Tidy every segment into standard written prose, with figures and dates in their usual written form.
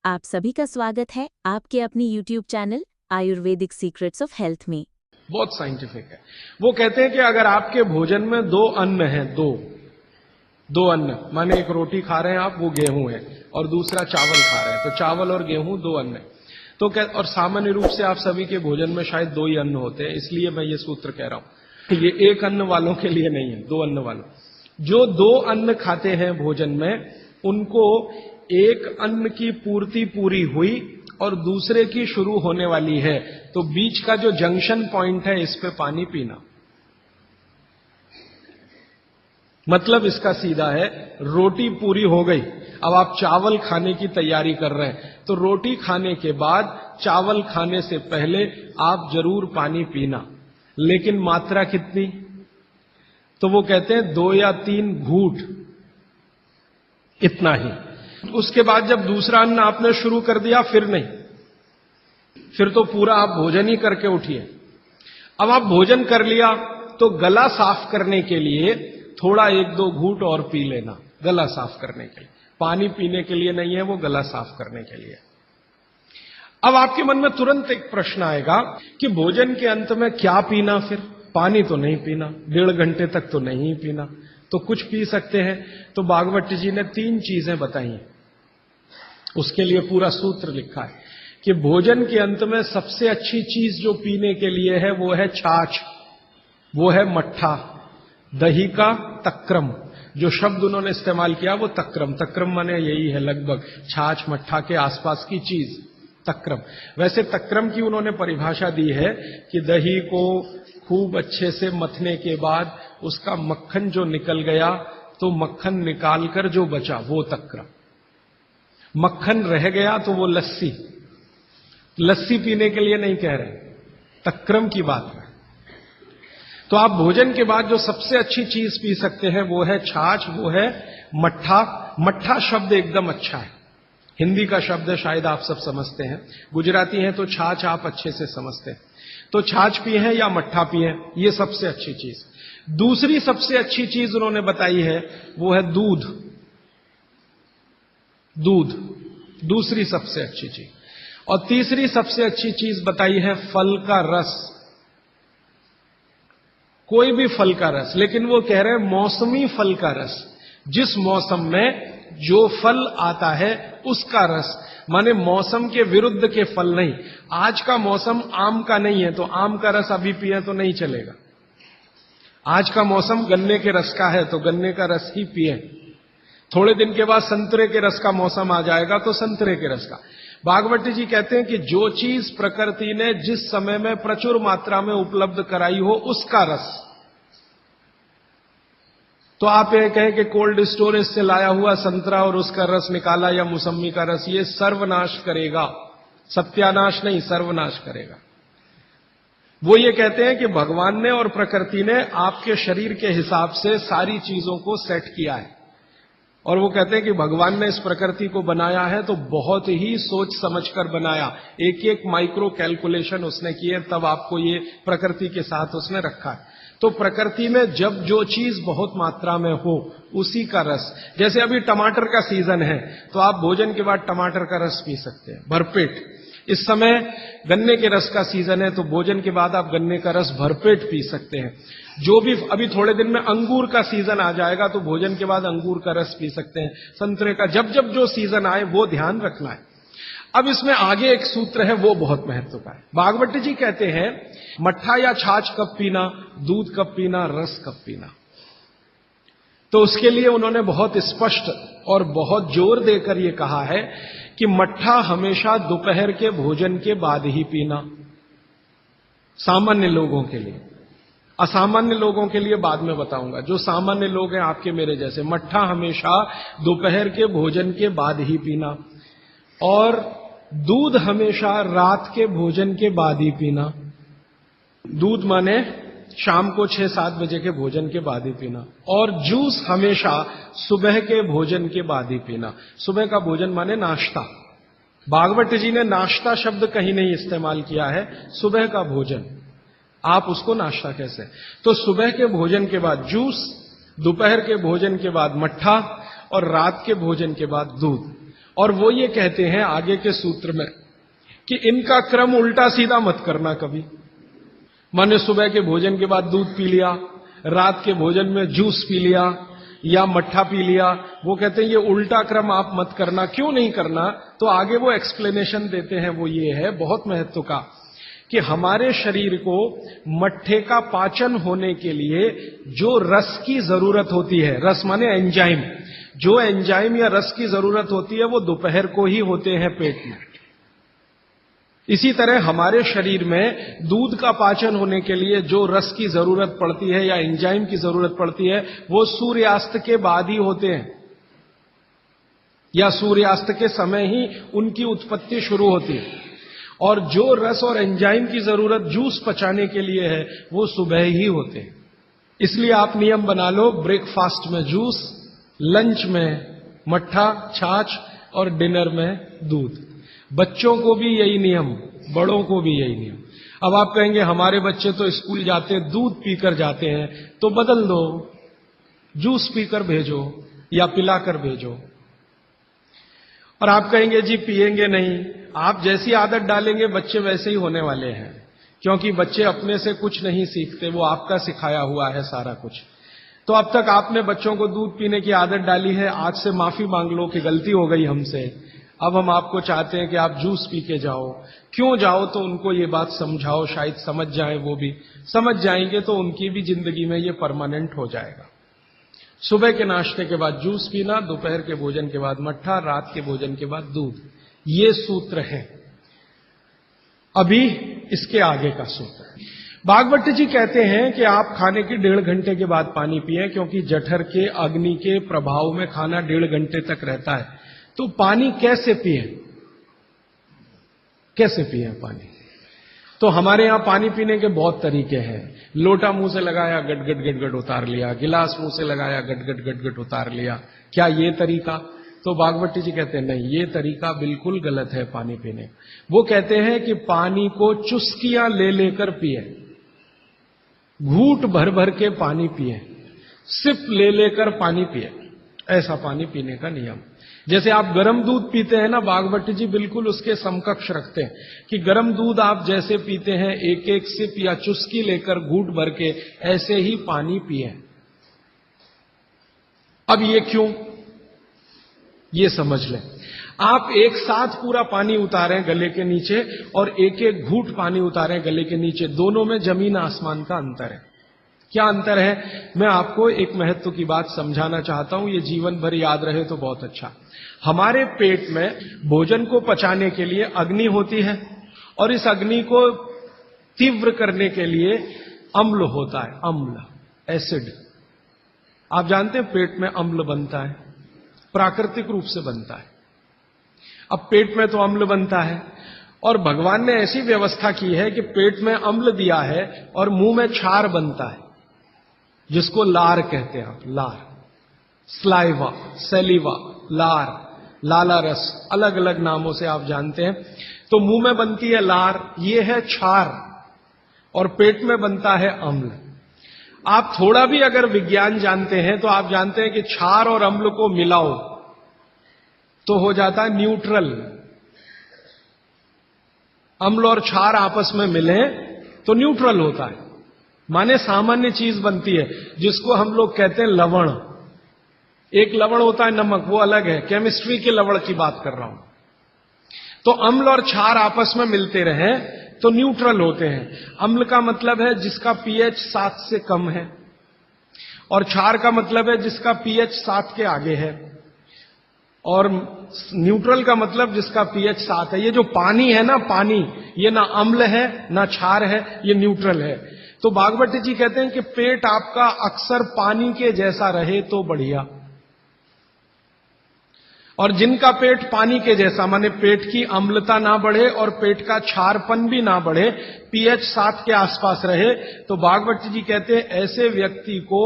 आप सभी का स्वागत है आपके अपनी YouTube channel Ayurvedic secrets of health में। बहुत साइंटिफिक है। वो कहते हैं कि अगर आपके भोजन में दो अन्न हैं, दो अन्न, माने एक रोटी खा रहे हैं आप, वो गेहूं है, और दूसरा चावल खा रहे हैं, तो चावल और गेहूं दो अन्न है। तो और सामान्य रूप से आप सभी के भोजन में शायद दो ही अन्न होते हैं, इसलिए मैं ये सूत्र कह रहा हूं। ये एक अन्न वालों के लिए नहीं है, दो अन्न वालों। जो दो अन्न खाते हैं भोजन में, उनको एक अन्न की पूर्ति पूरी हुई और दूसरे की शुरू होने वाली है, तो बीच का जो जंक्शन पॉइंट है, इस पे पानी पीना। मतलब इसका सीधा है, रोटी पूरी हो गई, अब आप चावल खाने की तैयारी कर रहे हैं, तो रोटी खाने के बाद चावल खाने से पहले आप जरूर पानी पीना, लेकिन मात्रा कितनी? तो वो कहते हैं 2 या 3 घूंट, इतना ही। उसके बाद जब दूसरा अन्न आपने शुरू कर दिया, फिर नहीं, फिर तो पूरा आप भोजन ही करके उठिए। अब आप भोजन कर लिया तो गला साफ करने के लिए थोड़ा 1-2 घूंट और पी लेना, गला साफ करने के लिए। पानी पीने के लिए नहीं है, वो गला साफ करने के लिए। अब आपके मन में तुरंत एक प्रश्न आएगा कि भोजन के अंत में क्या पीना? फिर पानी तो नहीं पीना, 1.5 घंटे तक तो नहीं पीना, तो कुछ पी सकते हैं। तो भागवत जी ने 3 चीजें बताई, उसके लिए पूरा सूत्र लिखा है कि भोजन के अंत में सबसे अच्छी चीज जो पीने के लिए है, वो है छाछ, वो है मट्ठा, दही का तक्रम। जो शब्द उन्होंने इस्तेमाल किया वो तक्रम, तक्रम माने यही है, लगभग छाछ मट्ठा के आसपास की चीज, तक्रम। वैसे तक्रम की उन्होंने परिभाषा दी है कि दही को खूब अच्छे से मथने के बाद उसका मक्खन जो निकल गया, तो मक्खन निकालकर जो बचा वो तक्रम। मक्खन रह गया तो वो लस्सी, लस्सी पीने के लिए नहीं कह रहे, तक्रम की बात है। तो आप भोजन के बाद जो सबसे अच्छी चीज पी सकते हैं वो है छाछ, वो है मट्ठा। मट्ठा शब्द एकदम अच्छा है, हिंदी का शब्द है, शायद आप सब समझते हैं। गुजराती हैं तो छाछ आप अच्छे से समझते हैं। तो छाछ पिए या मट्ठा पिए, ये सबसे अच्छी चीज। दूसरी सबसे अच्छी चीज उन्होंने बताई है, वो है दूध। दूध दूसरी सबसे अच्छी चीज। और तीसरी सबसे अच्छी चीज बताई है फल का रस, कोई भी फल का रस, लेकिन वो कह रहे हैं मौसमी फल का रस। जिस मौसम में जो फल आता है उसका रस, माने मौसम के विरुद्ध के फल नहीं। आज का मौसम आम का नहीं है, तो आम का रस अभी पिए तो नहीं चलेगा। आज का मौसम गन्ने के रस का है, तो गन्ने का रस ही पिए। थोड़े दिन के बाद संतरे के रस का मौसम आ जाएगा, तो संतरे के रस का। भागवत जी कहते हैं कि जो चीज प्रकृति ने जिस समय में प्रचुर मात्रा में उपलब्ध कराई हो, उसका रस। तो आप ये कहें कि कोल्ड स्टोरेज से लाया हुआ संतरा और उसका रस निकाला, या मौसम्मी का रस, ये सर्वनाश करेगा, सत्यानाश नहीं, सर्वनाश करेगा। वो ये कहते हैं कि भगवान ने और प्रकृति ने आपके शरीर के हिसाब से सारी चीजों को सेट किया है, और वो कहते हैं कि भगवान ने इस प्रकृति को बनाया है तो बहुत ही सोच समझकर बनाया, एक एक माइक्रो कैलकुलेशन उसने किए, तब आपको ये प्रकृति के साथ उसने रखा है। तो प्रकृति में जब जो चीज बहुत मात्रा में हो, उसी का रस। जैसे अभी टमाटर का सीजन है, तो आप भोजन के बाद टमाटर का रस पी सकते हैं भरपेट। इस समय गन्ने के रस का सीजन है, तो भोजन के बाद आप गन्ने का रस भरपेट पी सकते हैं। जो भी अभी थोड़े दिन में अंगूर का सीजन आ जाएगा, तो भोजन के बाद अंगूर का रस पी सकते हैं, संतरे का। जब जब जो सीजन आए वो ध्यान रखना है। अब इसमें आगे एक सूत्र है, वो बहुत महत्व का है। भागवत जी कहते हैं मट्ठा या छाछ कब पीना, दूध कब पीना, रस कब पीना। तो उसके लिए उन्होंने बहुत स्पष्ट और बहुत जोर देकर यह कहा है कि मट्ठा हमेशा दोपहर के भोजन के बाद ही पीना, सामान्य लोगों के लिए। असामान्य लोगों के लिए बाद में बताऊंगा। जो सामान्य लोग हैं आपके मेरे जैसे, मट्ठा हमेशा दोपहर के भोजन के बाद ही पीना, और दूध हमेशा रात के भोजन के बाद ही पीना। दूध माने शाम को 6-7 बजे के भोजन के बाद ही पीना। और जूस हमेशा सुबह के भोजन के बाद ही पीना। सुबह का भोजन माने नाश्ता। भागवत जी ने नाश्ता शब्द कहीं नहीं इस्तेमाल किया है, सुबह का भोजन, आप उसको नाश्ता कैसे। तो सुबह के भोजन के बाद जूस, दोपहर के भोजन के बाद मट्ठा, और रात के भोजन के बाद दूध। और वो ये कहते हैं आगे के सूत्र में कि इनका क्रम उल्टा सीधा मत करना कभी। माने सुबह के भोजन के बाद दूध पी लिया, रात के भोजन में जूस पी लिया या मट्ठा पी लिया, वो कहते हैं ये उल्टा क्रम आप मत करना। क्यों नहीं करना? तो आगे वो एक्सप्लेनेशन देते हैं, वो ये है बहुत महत्व का, कि हमारे शरीर को मट्ठे का पाचन होने के लिए जो रस की जरूरत होती है, रस माने एंजाइम, जो एंजाइम या रस की जरूरत होती है वो दोपहर को ही होते हैं पेट में। इसी तरह हमारे शरीर में दूध का पाचन होने के लिए जो रस की जरूरत पड़ती है या एंजाइम की जरूरत पड़ती है वो सूर्यास्त के बाद ही होते हैं, या सूर्यास्त के समय ही उनकी उत्पत्ति शुरू होती है। और जो रस और एंजाइम की जरूरत जूस पचाने के लिए है वो सुबह ही होते हैं। इसलिए आप नियम बना लो, ब्रेकफास्ट में जूस, लंच में मट्ठा छाछ और डिनर में दूध। बच्चों को भी यही नियम, बड़ों को भी यही नियम। अब आप कहेंगे हमारे बच्चे तो स्कूल जाते हैं दूध पीकर जाते हैं, तो बदल दो, जूस पीकर भेजो या पिलाकर भेजो। और आप कहेंगे जी पिएंगे नहीं, आप जैसी आदत डालेंगे बच्चे वैसे ही होने वाले हैं, क्योंकि बच्चे अपने से कुछ नहीं सीखते, वो आपका सिखाया हुआ है सारा कुछ। तो अब तक आपने बच्चों को दूध पीने की आदत डाली है, आज से माफी मांग लो कि गलती हो गई हमसे, अब हम आपको चाहते हैं कि आप जूस पी के जाओ। क्यों जाओ? तो उनको ये बात समझाओ, शायद समझ जाए, वो भी समझ जाएंगे तो उनकी भी जिंदगी में ये परमानेंट हो जाएगा। सुबह के नाश्ते के बाद जूस पीना, दोपहर के भोजन के बाद मट्ठा, रात के भोजन के बाद दूध, ये सूत्र है। अभी इसके आगे का सूत्र भागवत जी कहते हैं कि आप खाने की 1.5 घंटे के बाद पानी पिए, क्योंकि जठर के अग्नि के प्रभाव में खाना 1.5 घंटे तक रहता है। तो पानी कैसे पिए, कैसे पिए पानी? तो हमारे यहां पानी पीने के बहुत तरीके हैं। लोटा मुंह से लगाया, गट गट गट गट उतार लिया, गिलास मुंह से लगाया, गट गट गट गट उतार लिया। क्या ये तरीका? तो भागवती जी कहते हैं नहीं, ये तरीका बिल्कुल गलत है पानी पीने। वो कहते हैं कि पानी को चुस्कियां ले लेकर पिए, घूंट भर भर के पानी पिए, सिप ले लेकर पानी पिए, ऐसा पानी पीने का नियम। जैसे आप गर्म दूध पीते हैं ना, भागवती जी बिल्कुल उसके समकक्ष रखते हैं कि गर्म दूध आप जैसे पीते हैं एक एक सिप या चुस्की लेकर घूंट भर के, ऐसे ही पानी पिए। अब ये क्यों, ये समझ लें। आप एक साथ पूरा पानी उतारें गले के नीचे और एक एक घूंट पानी उतारें गले के नीचे, दोनों में जमीन आसमान का अंतर है। क्या अंतर है? मैं आपको एक महत्व की बात समझाना चाहता हूं, ये जीवन भर याद रहे तो बहुत अच्छा। हमारे पेट में भोजन को पचाने के लिए अग्नि होती है, और इस अग्नि को तीव्र करने के लिए अम्ल होता है, अम्ल, एसिड। आप जानते हैं पेट में अम्ल बनता है, प्राकृतिक रूप से बनता है। अब पेट में तो अम्ल बनता है, और भगवान ने ऐसी व्यवस्था की है कि पेट में अम्ल दिया है और मुंह में क्षार बनता है, जिसको लार कहते हैं आप, लार, स्लाइवा, सेलिवा, लार, लाला रस, अलग अलग नामों से आप जानते हैं। तो मुंह में बनती है लार, ये है क्षार, और पेट में बनता है अम्ल। आप थोड़ा भी अगर विज्ञान जानते हैं तो आप जानते हैं कि क्षार और अम्ल को मिलाओ तो हो जाता है न्यूट्रल। अम्ल और क्षार आपस में मिले तो न्यूट्रल होता है, माने सामान्य चीज बनती है, जिसको हम लोग कहते हैं लवण। एक लवण होता है नमक, वो अलग है, केमिस्ट्री के लवण की बात कर रहा हूं। तो अम्ल और क्षार आपस में मिलते रहे तो न्यूट्रल होते हैं। अम्ल का मतलब है जिसका पीएच 7 से कम है, और क्षार का मतलब है जिसका पीएच 7 के आगे है, और न्यूट्रल का मतलब जिसका पीएच 7 है। ये जो पानी है ना, पानी, ये ना अम्ल है ना क्षार है, ये न्यूट्रल है। तो भागवती जी कहते हैं कि पेट आपका अक्सर पानी के जैसा रहे तो बढ़िया, और जिनका पेट पानी के जैसा, माने पेट की अम्लता ना बढ़े और पेट का क्षारपन भी ना बढ़े, पीएच 7 के आसपास रहे, तो भागवती जी कहते हैं ऐसे व्यक्ति को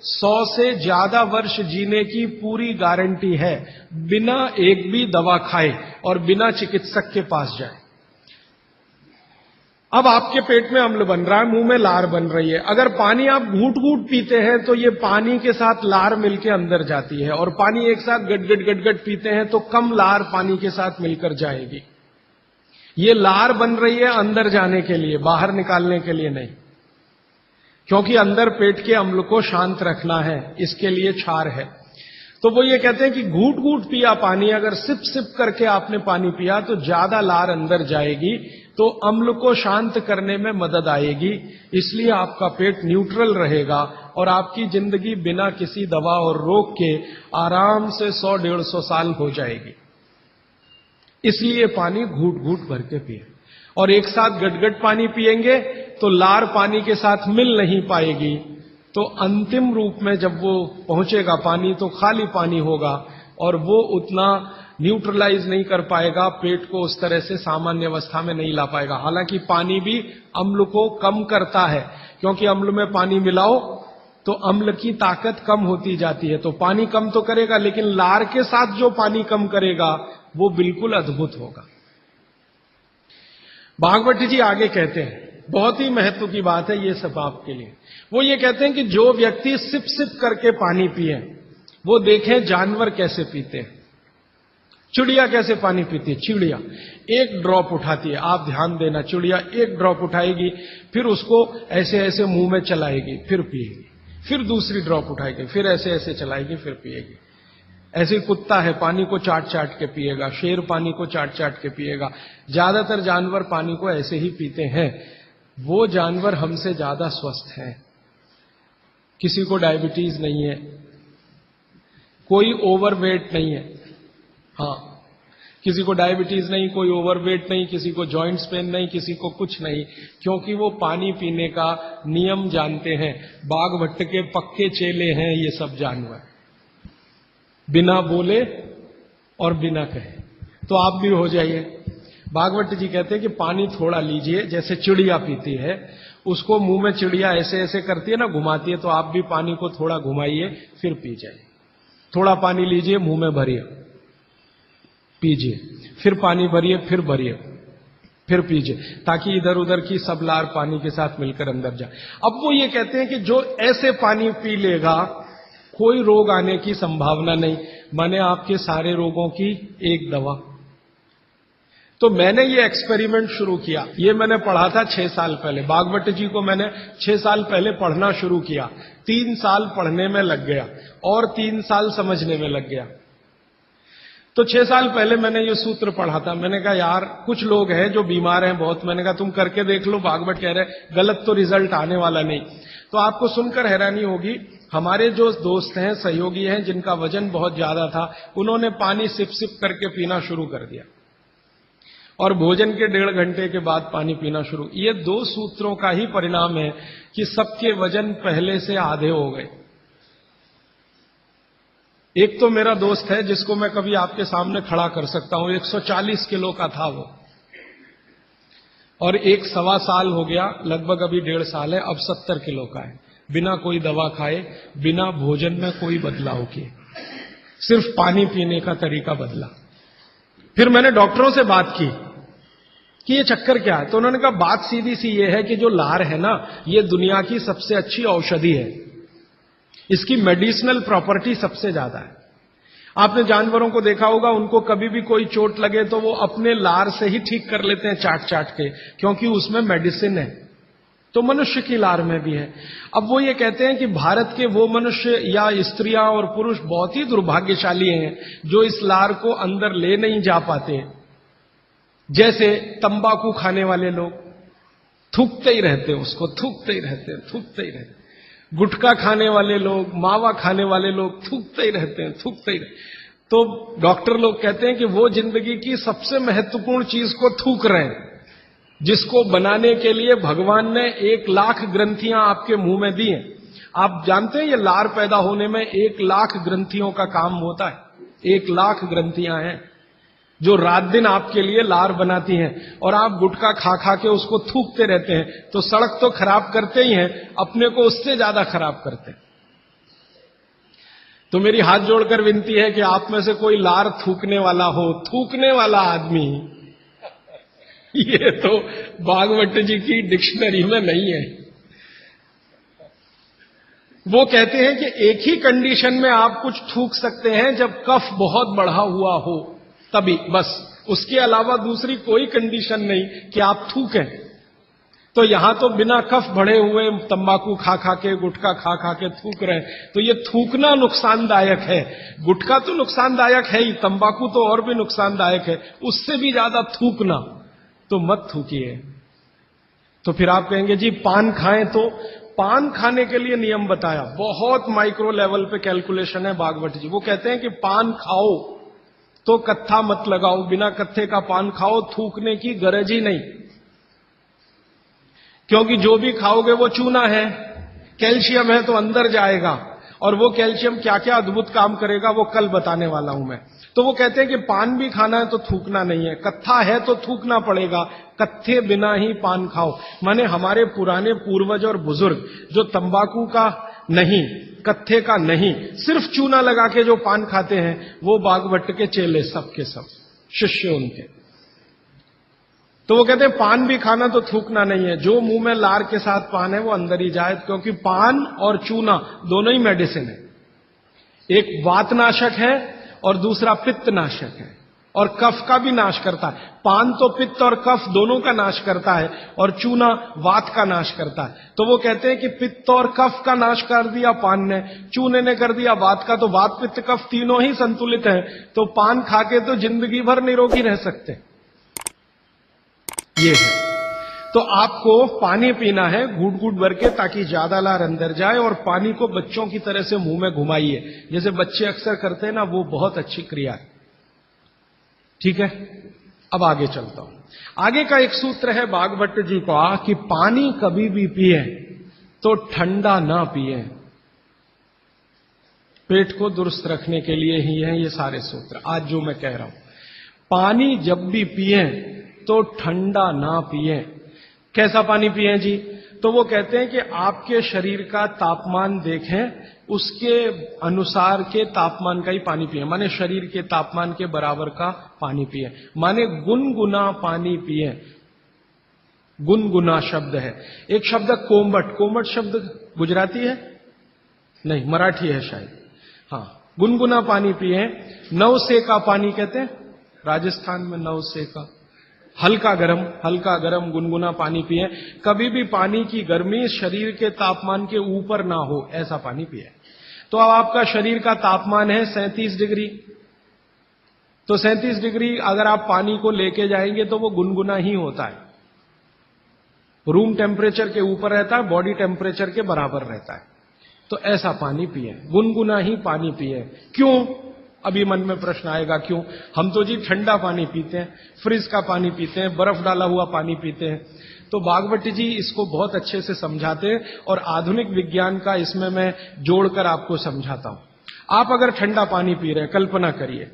100 से ज्यादा वर्ष जीने की पूरी गारंटी है, बिना एक भी दवा खाए और बिना चिकित्सक के पास जाए। अब आपके पेट में अम्ल बन रहा है, मुंह में लार बन रही है। अगर पानी आप घूट घूट पीते हैं तो ये पानी के साथ लार मिलकर अंदर जाती है, और पानी एक साथ गट गट गट गट पीते हैं तो कम लार पानी के साथ मिलकर जाएगी। ये लार बन रही है अंदर जाने के लिए, बाहर निकालने के लिए नहीं, क्योंकि अंदर पेट के अम्ल को शांत रखना है, इसके लिए क्षार है। तो वो ये कहते हैं कि घूट घूट पिया पानी, अगर सिप सिप करके आपने पानी पिया तो ज्यादा लार अंदर जाएगी, तो अम्ल को शांत करने में मदद आएगी, इसलिए आपका पेट न्यूट्रल रहेगा और आपकी जिंदगी बिना किसी दवा और रोग के आराम से 100-150 साल हो जाएगी। इसलिए पानी घूट घूट भर के पिए, और एक साथ गटगट पानी पिएंगे तो लार पानी के साथ मिल नहीं पाएगी, तो अंतिम रूप में जब वो पहुंचेगा पानी तो खाली पानी होगा, और वो उतना न्यूट्रलाइज नहीं कर पाएगा, पेट को उस तरह से सामान्य अवस्था में नहीं ला पाएगा। हालांकि पानी भी अम्ल को कम करता है, क्योंकि अम्ल में पानी मिलाओ तो अम्ल की ताकत कम होती जाती है, तो पानी कम तो करेगा, लेकिन लार के साथ जो पानी कम करेगा वो बिल्कुल अद्भुत होगा। भागवत जी आगे कहते हैं, बहुत ही महत्व की बात है ये सब आपके लिए। वो ये कहते हैं कि जो व्यक्ति सिप सिप करके पानी पिए, वो देखें जानवर कैसे पीते हैं। चिड़िया कैसे पानी पीती है? चिड़िया एक ड्रॉप उठाती है, आप ध्यान देना, चिड़िया एक ड्रॉप उठाएगी, फिर उसको ऐसे ऐसे मुंह में चलाएगी, फिर पिएगी, फिर दूसरी ड्रॉप उठाएगी, फिर ऐसे ऐसे चलाएगी, फिर पिएगी। ऐसे ही कुत्ता है, पानी को चाट चाट के पिएगा, शेर पानी को चाट चाट के पिएगा। ज्यादातर जानवर पानी को ऐसे ही पीते हैं। वो जानवर हमसे ज्यादा स्वस्थ हैं, किसी को डायबिटीज नहीं है, कोई ओवरवेट नहीं है। हाँ, किसी को डायबिटीज नहीं, कोई ओवरवेट नहीं, किसी को जॉइंट्स पेन नहीं, किसी को कुछ नहीं, क्योंकि वो पानी पीने का नियम जानते हैं। बाघ भट्ट के पक्के चेले हैं ये सब जानवर, बिना बोले और बिना कहे। तो आप भी हो जाइए। भागवत जी कहते हैं कि पानी थोड़ा लीजिए, जैसे चिड़िया पीती है, उसको मुंह में चिड़िया ऐसे ऐसे करती है ना, घुमाती है, तो आप भी पानी को थोड़ा घुमाइए, फिर पी जाइए। थोड़ा पानी लीजिए, मुंह में भरिए, पीजिए, फिर पानी भरिए, फिर भरिए, फिर पीजिए, ताकि इधर उधर की सब लार पानी के साथ मिलकर अंदर जाए। अब वो ये कहते हैं कि जो ऐसे पानी पी लेगा कोई रोग आने की संभावना नहीं, माने आपके सारे रोगों की एक दवा। तो मैंने ये एक्सपेरिमेंट शुरू किया, ये मैंने पढ़ा था 6 साल पहले। भागवत जी को मैंने 6 साल पहले पढ़ना शुरू किया, 3 साल पढ़ने में लग गया और 3 साल समझने में लग गया। तो 6 साल पहले मैंने ये सूत्र पढ़ा था। मैंने कहा यार कुछ लोग हैं जो बीमार हैं बहुत, मैंने कहा तुम करके देख लो, भागवत कह रहे गलत तो रिजल्ट आने वाला नहीं। तो आपको सुनकर हैरानी होगी, हमारे जो दोस्त हैं, सहयोगी हैं, जिनका वजन बहुत ज्यादा था, उन्होंने पानी सिप सिप करके पीना शुरू कर दिया, और भोजन के 1.5 घंटे के बाद पानी पीना शुरू। ये 2 सूत्रों का ही परिणाम है कि सबके वजन पहले से आधे हो गए। एक तो मेरा दोस्त है जिसको मैं कभी आपके सामने खड़ा कर सकता हूं, 140 किलो का था वो, और 1.25 साल हो गया, लगभग अभी 1.5 साल है, अब 70 किलो का है, बिना कोई दवा खाए, बिना भोजन में कोई बदलाव किए, सिर्फ पानी पीने का तरीका बदला। फिर मैंने डॉक्टरों से बात की कि ये चक्कर क्या है, तो उन्होंने कहा बात सीधी सी ये है कि जो लार है ना, ये दुनिया की सबसे अच्छी औषधि है, इसकी मेडिसिनल प्रॉपर्टी सबसे ज्यादा है। आपने जानवरों को देखा होगा, उनको कभी भी कोई चोट लगे तो वो अपने लार से ही ठीक कर लेते हैं, चाट चाट के, क्योंकि उसमें मेडिसिन है। तो मनुष्य की लार में भी है। अब वो ये कहते हैं कि भारत के वो मनुष्य या स्त्रियां और पुरुष बहुत ही दुर्भाग्यशाली हैं जो इस लार को अंदर ले नहीं जा पाते। जैसे तंबाकू खाने वाले लोग थूकते ही रहते हैं, उसको थूकते ही रहते हैं, थूकते ही रहते हैं। गुटखा खाने वाले लोग, मावा खाने वाले लोग थूकते ही रहते हैं, थूकते ही रहते हैं। तो डॉक्टर लोग कहते हैं कि वो जिंदगी की सबसे महत्वपूर्ण चीज को थूक रहे हैं, जिसको बनाने के लिए भगवान ने 1 लाख ग्रंथियां आपके मुंह में दी हैं। आप जानते हैं ये लार पैदा होने में 1 लाख ग्रंथियों का काम होता है। 1 लाख ग्रंथियां हैं जो रात दिन आपके लिए लार बनाती हैं, और आप गुटखा खा खा के उसको थूकते रहते हैं, तो सड़क तो खराब करते ही हैं, अपने को उससे ज्यादा खराब करते हैं। तो मेरी हाथ जोड़कर विनती है कि आप में से कोई लार थूकने वाला हो, थूकने वाला आदमी, ये तो भागवत जी की डिक्शनरी में नहीं है। वो कहते हैं कि एक ही कंडीशन में आप कुछ थूक सकते हैं, जब कफ बहुत बढ़ा हुआ हो, तभी, बस। उसके अलावा दूसरी कोई कंडीशन नहीं कि आप थूकें। तो यहां तो बिना कफ बढ़े हुए तंबाकू खा खा के, गुटखा खा खा के थूक रहे हैं, तो ये थूकना नुकसानदायक है। गुटखा तो नुकसानदायक है ही, तंबाकू तो और भी नुकसानदायक है, उससे भी ज्यादा थूकना, तो मत थूकिए। तो फिर आप कहेंगे जी पान खाएं, तो पान खाने के लिए नियम बताया, बहुत माइक्रो लेवल पे कैलकुलेशन है भागवत जी। वो कहते हैं कि पान खाओ तो कत्था मत लगाओ, बिना कत्थे का पान खाओ, थूकने की गरज ही नहीं, क्योंकि जो भी खाओगे वो चूना है, कैल्शियम है, तो अंदर जाएगा, और वो कैल्शियम क्या क्या अद्भुत काम करेगा वो कल बताने वाला हूं मैं। तो वो कहते हैं कि पान भी खाना है तो थूकना नहीं है, कत्था है तो थूकना पड़ेगा, कत्थे बिना ही पान खाओ। माने हमारे पुराने पूर्वज और बुजुर्ग जो तंबाकू का नहीं, कत्थे का नहीं, सिर्फ चूना लगा के जो पान खाते हैं, वो भागवत के चेले सब के सब शिष्य उनके। तो वो कहते हैं पान भी खाना तो थूकना नहीं है, जो मुंह में लार के साथ पान है वो अंदर ही जाए, क्योंकि पान और चूना दोनों ही मेडिसिन है। एक वातनाशक है और दूसरा पित्तनाशक है, और कफ का भी नाश करता है। पान तो पित्त और कफ दोनों का नाश करता है, और चूना वात का नाश करता है। तो वो कहते हैं कि पित्त और कफ का नाश कर दिया पान ने, चूने ने कर दिया वात का, तो वात पित्त कफ तीनों ही संतुलित है, तो पान खाके तो जिंदगी भर निरोगी रह सकते। ये है। तो आपको पानी पीना है घूट घूट भर के, ताकि ज्यादा लार अंदर जाए, और पानी को बच्चों की तरह से मुंह में घुमाइए, जैसे बच्चे अक्सर करते हैं ना, वो बहुत अच्छी क्रिया है। ठीक है, अब आगे चलता हूं। आगे का एक सूत्र है भागवत जी का कि पानी कभी भी पिए तो ठंडा ना पिए। पेट को दुरुस्त रखने के लिए ही है ये सारे सूत्र आज जो मैं कह रहा हूं। पानी जब भी पिए तो ठंडा ना पिए। कैसा पानी पिए जी? तो वो कहते हैं कि आपके शरीर का तापमान देखें, उसके अनुसार के तापमान का ही पानी पिए, माने शरीर के तापमान के बराबर का पानी पिए, माने गुनगुना पानी पिए। गुनगुना शब्द है। एक शब्द कोमट, कोमट शब्द गुजराती है? नहीं, मराठी है शायद। हाँ, गुनगुना पानी पिए। नवसेका पानी कहते हैं राजस्थान में, नवसेका हल्का गरम गुनगुना पानी पिए। कभी भी पानी की गर्मी शरीर के तापमान के ऊपर ना हो, ऐसा पानी पिए। तो अब आपका शरीर का तापमान है 37 डिग्री, तो 37 डिग्री अगर आप पानी को लेके जाएंगे तो वो गुनगुना ही होता है। रूम टेम्परेचर के ऊपर रहता है, बॉडी टेम्परेचर के बराबर रहता है। तो ऐसा पानी पिए, गुनगुना ही पानी पिए। क्यों? अभी मन में प्रश्न आएगा क्यों? हम तो जी ठंडा पानी पीते हैं, फ्रिज का पानी पीते हैं, बर्फ डाला हुआ पानी पीते हैं। तो भागवत जी इसको बहुत अच्छे से समझाते हैं, और आधुनिक विज्ञान का इसमें मैं जोड़कर आपको समझाता हूं। आप अगर ठंडा पानी पी रहे हैं, कल्पना करिए,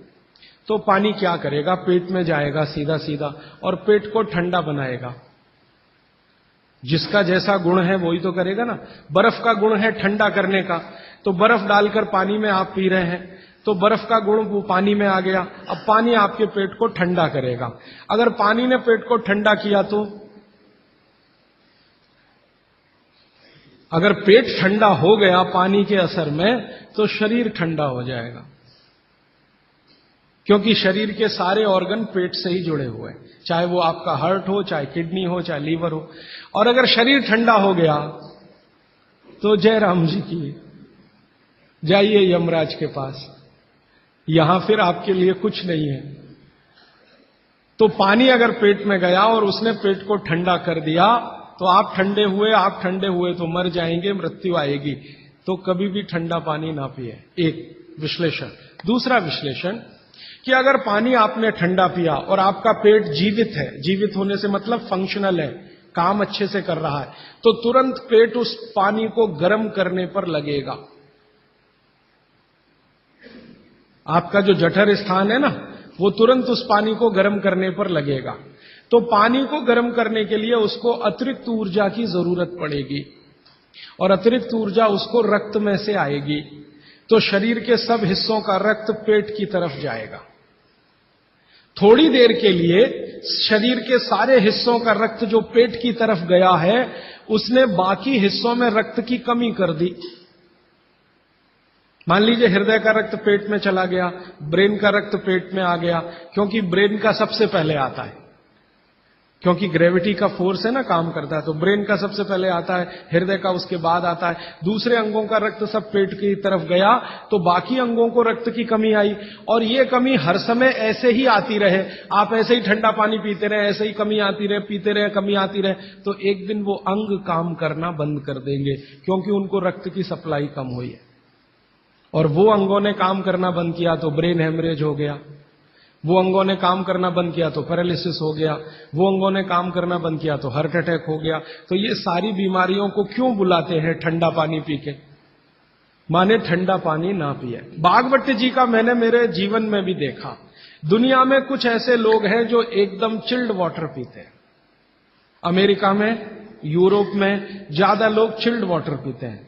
तो पानी क्या करेगा? पेट में जाएगा सीधा सीधा, और पेट को ठंडा बनाएगा। जिसका जैसा गुण है वही तो करेगा ना। बर्फ का गुण है ठंडा करने का, तो बर्फ डालकर पानी में आप पी रहे हैं, तो बर्फ का गुण वो पानी में आ गया। अब पानी आपके पेट को ठंडा करेगा। अगर पानी ने पेट को ठंडा किया, तो अगर पेट ठंडा हो गया पानी के असर में, तो शरीर ठंडा हो जाएगा, क्योंकि शरीर के सारे ऑर्गन पेट से ही जुड़े हुए हैं, चाहे वो आपका हार्ट हो, चाहे किडनी हो, चाहे लीवर हो। और अगर शरीर ठंडा हो गया तो जय राम जी की, जाइए यमराज के पास, यहां फिर आपके लिए कुछ नहीं है। तो पानी अगर पेट में गया और उसने पेट को ठंडा कर दिया, तो आप ठंडे हुए तो मर जाएंगे, मृत्यु आएगी। तो कभी भी ठंडा पानी ना पिए, एक विश्लेषण। दूसरा विश्लेषण कि अगर पानी आपने ठंडा पिया और आपका पेट जीवित है, जीवित होने से मतलब फंक्शनल है, काम अच्छे से कर रहा है, तो तुरंत पेट उस पानी को गर्म करने पर लगेगा। आपका जो जठर स्थान है ना, वो तुरंत उस पानी को गर्म करने पर लगेगा। तो पानी को गर्म करने के लिए उसको अतिरिक्त ऊर्जा की जरूरत पड़ेगी, और अतिरिक्त ऊर्जा उसको रक्त में से आएगी। तो शरीर के सब हिस्सों का रक्त पेट की तरफ जाएगा। थोड़ी देर के लिए शरीर के सारे हिस्सों का रक्त जो पेट की तरफ गया है, उसने बाकी हिस्सों में रक्त की कमी कर दी। मान लीजिए हृदय का रक्त पेट में चला गया, ब्रेन का रक्त पेट में आ गया, क्योंकि ब्रेन का सबसे पहले आता है, क्योंकि ग्रेविटी का फोर्स है ना, काम करता है, तो ब्रेन का सबसे पहले आता है, हृदय का उसके बाद आता है। दूसरे अंगों का रक्त सब पेट की तरफ गया, तो बाकी अंगों को रक्त की कमी आई। और ये कमी हर समय ऐसे ही आती रहे, आप ऐसे ही ठंडा पानी पीते रहे, ऐसे ही कमी आती रहे, पीते रहे, कमी आती रहे, तो एक दिन वो अंग काम करना बंद कर देंगे, क्योंकि उनको रक्त की सप्लाई कम हुई है। और वो अंगों ने काम करना बंद किया तो ब्रेन हेमरेज हो गया, वो अंगों ने काम करना बंद किया तो पैरालिसिस हो गया, वो अंगों ने काम करना बंद किया तो हार्ट अटैक हो गया। तो ये सारी बीमारियों को क्यों बुलाते हैं ठंडा पानी पी के? माने ठंडा पानी ना पिए। भागवत जी का मैंने मेरे जीवन में भी देखा। दुनिया में कुछ ऐसे लोग हैं जो एकदम चिल्ड वाटर पीते हैं। अमेरिका में, यूरोप में ज्यादा लोग चिल्ड वाटर पीते हैं,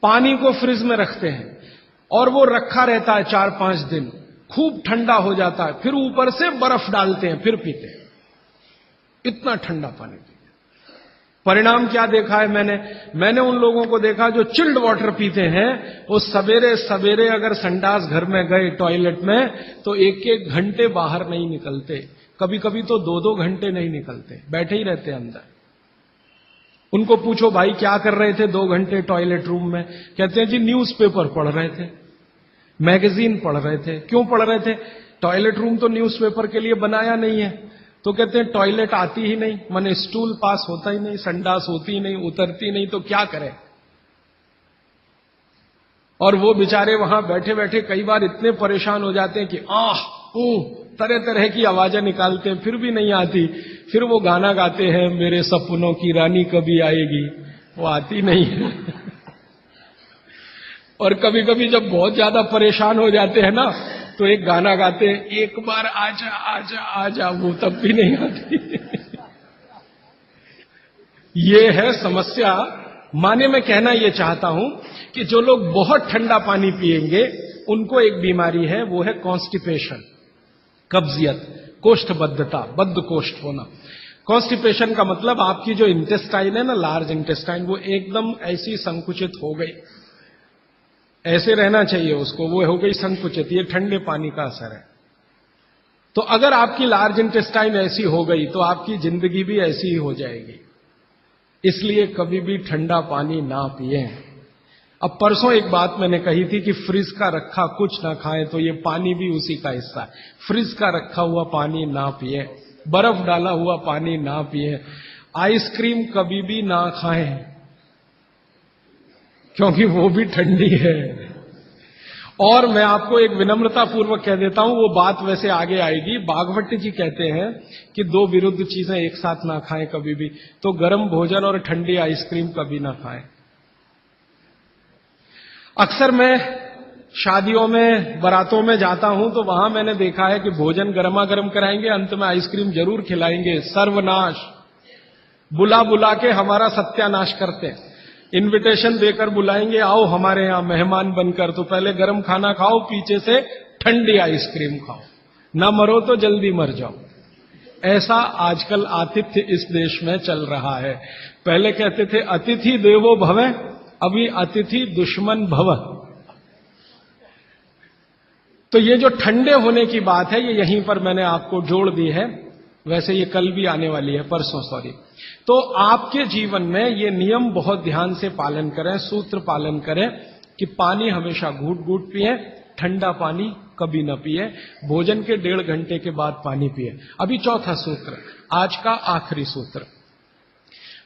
पानी को फ्रिज में रखते हैं और वो रखा रहता है 4-5 दिन, खूब ठंडा हो जाता है, फिर ऊपर से बर्फ डालते हैं, फिर पीते हैं। इतना ठंडा पानी पीते हैं। परिणाम क्या देखा है मैंने उन लोगों को देखा जो चिल्ड वाटर पीते हैं, वो सवेरे सवेरे अगर संडास घर में गए टॉयलेट में, तो 1-1 घंटे बाहर नहीं निकलते, कभी कभी तो 2-2 घंटे नहीं निकलते, बैठे ही रहते अंदर। उनको पूछो भाई क्या कर रहे थे 2 घंटे टॉयलेट रूम में? कहते हैं जी न्यूज़पेपर पढ़ रहे थे, मैगजीन पढ़ रहे थे। क्यों पढ़ रहे थे? टॉयलेट रूम तो न्यूज़पेपर के लिए बनाया नहीं है। तो कहते हैं टॉयलेट आती ही नहीं, माने स्टूल पास होता ही नहीं, संडास होती ही नहीं, उतरती नहीं, तो क्या करें? और वो बेचारे वहां बैठे बैठे कई बार इतने परेशान हो जाते हैं कि तरह तरह की आवाजें निकालते हैं, फिर भी नहीं आती। फिर वो गाना गाते हैं, मेरे सपनों की रानी कभी आएगी, वो आती नहीं है। और कभी कभी जब बहुत ज्यादा परेशान हो जाते हैं ना, तो एक गाना गाते हैं, एक बार आजा आजा आजा, वो तब भी नहीं आती। ये है समस्या। माने मैं कहना ये चाहता हूं कि जो लोग बहुत ठंडा पानी पिएंगे, उनको एक बीमारी है, वो है कॉन्स्टिपेशन, कब्जियत, कोष्ठबद्धता, बद्ध कोष्ठ होना। कॉन्स्टिपेशन का मतलब आपकी जो इंटेस्टाइन है ना, लार्ज इंटेस्टाइन, वो एकदम ऐसी संकुचित हो गई, ऐसे रहना चाहिए उसको, वो हो गई संकुचित। ये ठंडे पानी का असर है। तो अगर आपकी लार्ज इंटेस्टाइन ऐसी हो गई, तो आपकी जिंदगी भी ऐसी ही हो जाएगी। इसलिए कभी भी ठंडा पानी ना पिए। अब परसों एक बात मैंने कही थी कि फ्रिज का रखा कुछ ना खाएं, तो ये पानी भी उसी का हिस्सा है। फ्रिज का रखा हुआ पानी ना पिए, बर्फ डाला हुआ पानी ना पिए, आइसक्रीम कभी भी ना खाएं, क्योंकि वो भी ठंडी है। और मैं आपको एक विनम्रता पूर्वक कह देता हूं, वो बात वैसे आगे आएगी। भागवत जी कहते हैं कि 2 विरुद्ध चीजें एक साथ ना खाएं कभी भी, तो गर्म भोजन और ठंडी आइसक्रीम कभी ना खाएं। अक्सर मैं शादियों में, बारातों में जाता हूं, तो वहां मैंने देखा है कि भोजन गर्मा गर्म कराएंगे, अंत में आइसक्रीम जरूर खिलाएंगे। सर्वनाश, बुला बुला के हमारा सत्यानाश करते हैं। इनविटेशन देकर बुलाएंगे, आओ हमारे यहां मेहमान बनकर, तो पहले गर्म खाना खाओ, पीछे से ठंडी आइसक्रीम खाओ, ना मरो तो जल्दी मर जाओ। ऐसा आजकल आतिथ्य इस देश में चल रहा है। पहले कहते थे अतिथि देवो भव, अभी अतिथि दुश्मन भव। तो ये जो ठंडे होने की बात है, ये यहीं पर मैंने आपको जोड़ दी है। वैसे ये कल भी आने वाली है, परसों सॉरी। तो आपके जीवन में ये नियम बहुत ध्यान से पालन करें, सूत्र पालन करें कि पानी हमेशा घूट घूट पिए, ठंडा पानी कभी न पिए, भोजन के 1.5 घंटे के बाद पानी पिए। अभी चौथा सूत्र, आज का आखिरी सूत्र।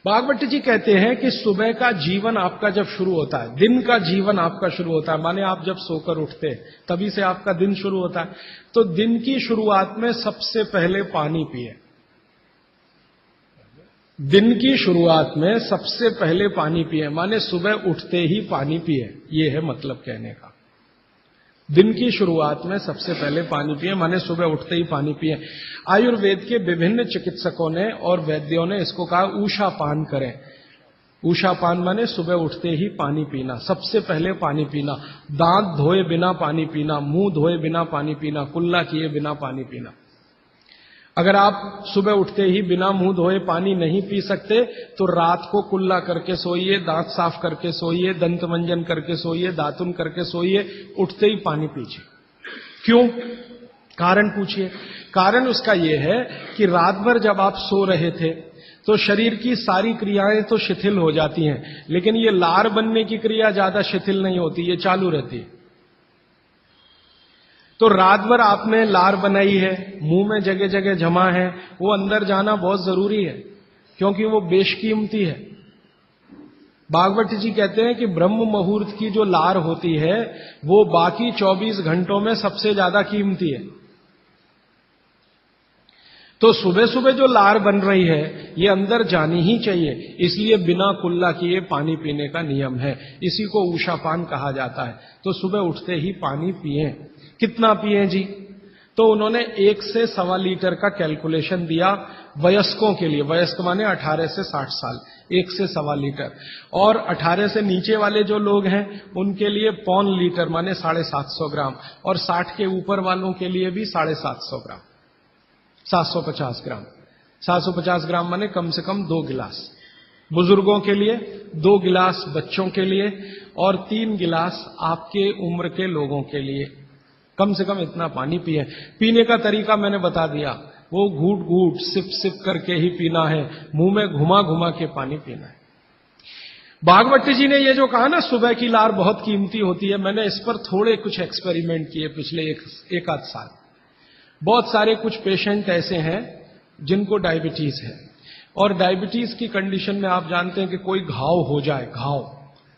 भागवत जी कहते हैं कि सुबह का जीवन आपका जब शुरू होता है, दिन का जीवन आपका शुरू होता है, माने आप जब सोकर उठते हैं तभी से आपका दिन शुरू होता है, तो दिन की शुरुआत में सबसे पहले पानी पिए। दिन की शुरुआत में सबसे पहले पानी पिए, माने सुबह उठते ही पानी पिए, ये है मतलब कहने का। दिन की शुरुआत में सबसे पहले पानी पिए, माने सुबह उठते ही पानी पिए। आयुर्वेद के विभिन्न चिकित्सकों ने और वैद्यों ने इसको कहा ऊषा पान करें। ऊषा पान माने सुबह उठते ही पानी पीना, सबसे पहले पानी पीना, दांत धोए बिना पानी पीना, मुंह धोए बिना पानी पीना, कुल्ला किए बिना पानी पीना। अगर आप सुबह उठते ही बिना मुंह धोए पानी नहीं पी सकते तो रात को कुल्ला करके सोइए, दांत साफ करके सोइए, दंत मंजन करके सोइए, दातुन करके सोइए, उठते ही पानी पीजिए। क्यों? कारण पूछिए। कारण उसका यह है कि रात भर जब आप सो रहे थे तो शरीर की सारी क्रियाएं तो शिथिल हो जाती हैं, लेकिन ये लार बनने की क्रिया ज्यादा शिथिल नहीं होती, ये चालू रहती है। तो रात भर आपने लार बनाई है, मुंह में जगह जगह जमा है, वो अंदर जाना बहुत जरूरी है, क्योंकि वो बेशकीमती है। भागवत जी कहते हैं कि ब्रह्म मुहूर्त की जो लार होती है वो बाकी 24 घंटों में सबसे ज्यादा कीमती है। तो सुबह सुबह जो लार बन रही है ये अंदर जानी ही चाहिए, इसलिए बिना कुल्ला किए पानी पीने का नियम है। इसी को ऊषापान कहा जाता है। तो सुबह उठते ही पानी पिएं। कितना पिएं जी? तो उन्होंने 1 से 1.25 लीटर का कैलकुलेशन दिया वयस्कों के लिए। वयस्क माने 18 से 60 साल, 1 से 1.25 लीटर। और 18 से नीचे वाले जो लोग हैं उनके लिए 1.25 लीटर माने 750 ग्राम, और 60 के ऊपर वालों के लिए भी 750 ग्राम, 750 ग्राम। 750 ग्राम माने कम से कम 2 गिलास बुजुर्गों के लिए, 2 गिलास बच्चों के लिए, और 3 गिलास आपके उम्र के लोगों के लिए। कम से कम इतना पानी पिए। पीने का तरीका मैंने बता दिया, वो घूट घूट सिप सिप करके ही पीना है, मुंह में घुमा घुमा के पानी पीना है। भागवत जी ने ये जो कहा ना सुबह की लार बहुत कीमती होती है, मैंने इस पर थोड़े कुछ एक्सपेरिमेंट किए पिछले एक आध साल। बहुत सारे कुछ पेशेंट ऐसे हैं जिनको डायबिटीज है, और डायबिटीज की कंडीशन में आप जानते हैं कि कोई घाव हो जाए, घाव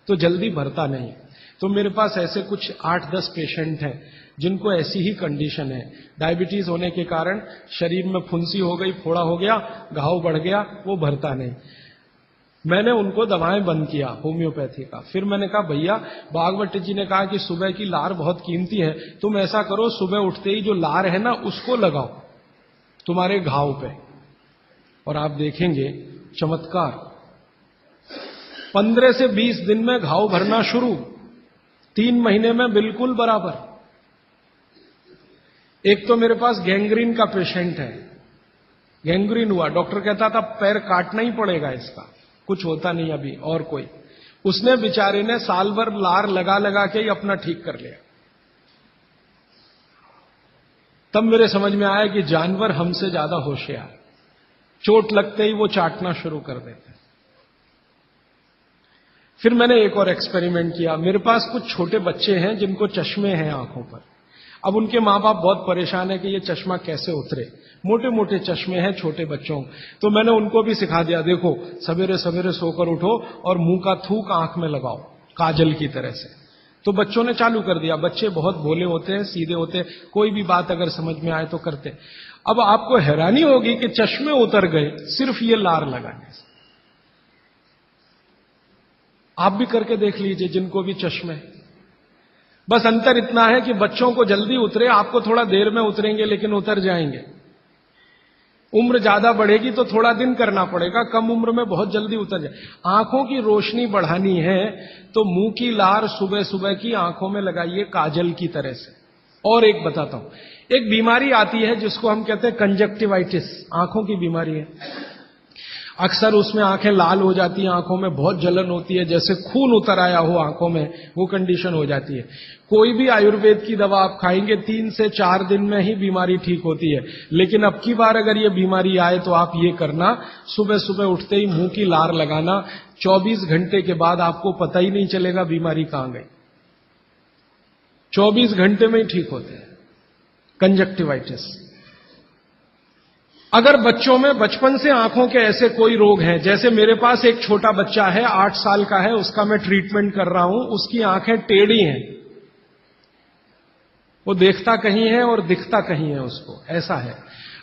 तो जल्दी भरता नहीं। तो मेरे पास ऐसे कुछ 8-10 पेशेंट हैं जिनको ऐसी ही कंडीशन है। डायबिटीज होने के कारण शरीर में फुंसी हो गई, फोड़ा हो गया, घाव बढ़ गया, वो भरता नहीं। मैंने उनको दवाएं बंद किया होम्योपैथी का। फिर मैंने कहा भैया, भागवत जी ने कहा कि सुबह की लार बहुत कीमती है, तुम ऐसा करो सुबह उठते ही जो लार है ना उसको लगाओ तुम्हारे घाव पे, और आप देखेंगे चमत्कार। 15 से 20 दिन में घाव भरना शुरू, 3 महीने में बिल्कुल बराबर। एक तो मेरे पास गैंग्रीन का पेशेंट है, गैंग्रीन हुआ, डॉक्टर कहता था पैर काटना ही पड़ेगा इसका, कुछ होता नहीं अभी और कोई। उसने बेचारे ने साल भर लार लगा लगा के ही अपना ठीक कर लिया। तब मेरे समझ में आया कि जानवर हमसे ज्यादा होशियार, चोट लगते ही वो चाटना शुरू कर देते। फिर मैंने एक और एक्सपेरिमेंट किया। मेरे पास कुछ छोटे बच्चे हैं जिनको चश्मे हैं आंखों पर। अब उनके मां बाप बहुत परेशान है कि ये चश्मा कैसे उतरे, मोटे मोटे चश्मे हैं छोटे बच्चों। तो मैंने उनको भी सिखा दिया, देखो सवेरे सवेरे सोकर उठो और मुंह का थूक आंख में लगाओ काजल की तरह से। तो बच्चों ने चालू कर दिया। बच्चे बहुत भोले होते हैं, सीधे होते हैं, कोई भी बात अगर समझ में आए तो करते। अब आपको हैरानी होगी कि चश्मे उतर गए सिर्फ ये लार लगाने से। आप भी करके देख लीजिए जिनको भी चश्मे। बस अंतर इतना है कि बच्चों को जल्दी उतरे, आपको थोड़ा देर में उतरेंगे लेकिन उतर जाएंगे। उम्र ज्यादा बढ़ेगी तो थोड़ा दिन करना पड़ेगा, कम उम्र में बहुत जल्दी उतर जाए। आंखों की रोशनी बढ़ानी है तो मुंह की लार सुबह सुबह की आंखों में लगाइए काजल की तरह से। और एक बताता हूं, एक बीमारी आती है जिसको हम कहते हैं कंजक्टिवाइटिस, आंखों की बीमारी है। अक्सर उसमें आंखें लाल हो जाती हैं, आंखों में बहुत जलन होती है, जैसे खून उतर आया हो आंखों में, वो कंडीशन हो जाती है। कोई भी आयुर्वेद की दवा आप खाएंगे 3 से 4 दिन में ही बीमारी ठीक होती है। लेकिन अब की बार अगर ये बीमारी आए तो आप ये करना, सुबह सुबह उठते ही मुंह की लार लगाना, 24 घंटे के बाद आपको पता ही नहीं चलेगा बीमारी कहां गई। 24 घंटे में ही ठीक होते हैं कंजक्टिवाइटिस। अगर बच्चों में बचपन से आंखों के ऐसे कोई रोग हैं, जैसे मेरे पास एक छोटा बच्चा है 8 साल का है, उसका मैं ट्रीटमेंट कर रहा हूं, उसकी आंखें टेढ़ी हैं, वो देखता कहीं है और दिखता कहीं है, उसको ऐसा है।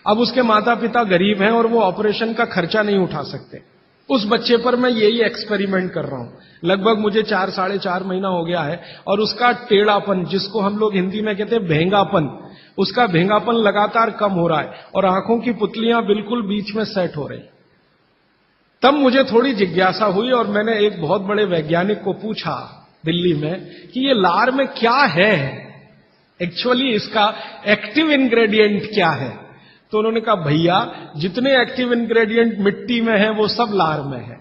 अब उसके माता पिता गरीब हैं और वो ऑपरेशन का खर्चा नहीं उठा सकते। उस बच्चे पर मैं यही एक्सपेरिमेंट कर रहा हूं। लगभग मुझे 4-4.5 महीना हो गया है, और उसका टेढ़ापन, जिसको हम लोग हिंदी में कहते हैं भेंगापन, उसका भेंगापन लगातार कम हो रहा है और आंखों की पुतलियां बिल्कुल बीच में सेट हो रही। तब मुझे थोड़ी जिज्ञासा हुई और मैंने एक बहुत बड़े वैज्ञानिक को पूछा दिल्ली में कि ये लार में क्या है, एक्चुअली इसका एक्टिव इंग्रेडिएंट क्या है। तो उन्होंने कहा भैया जितने एक्टिव इंग्रेडिएंट मिट्टी में है वो सब लार में है,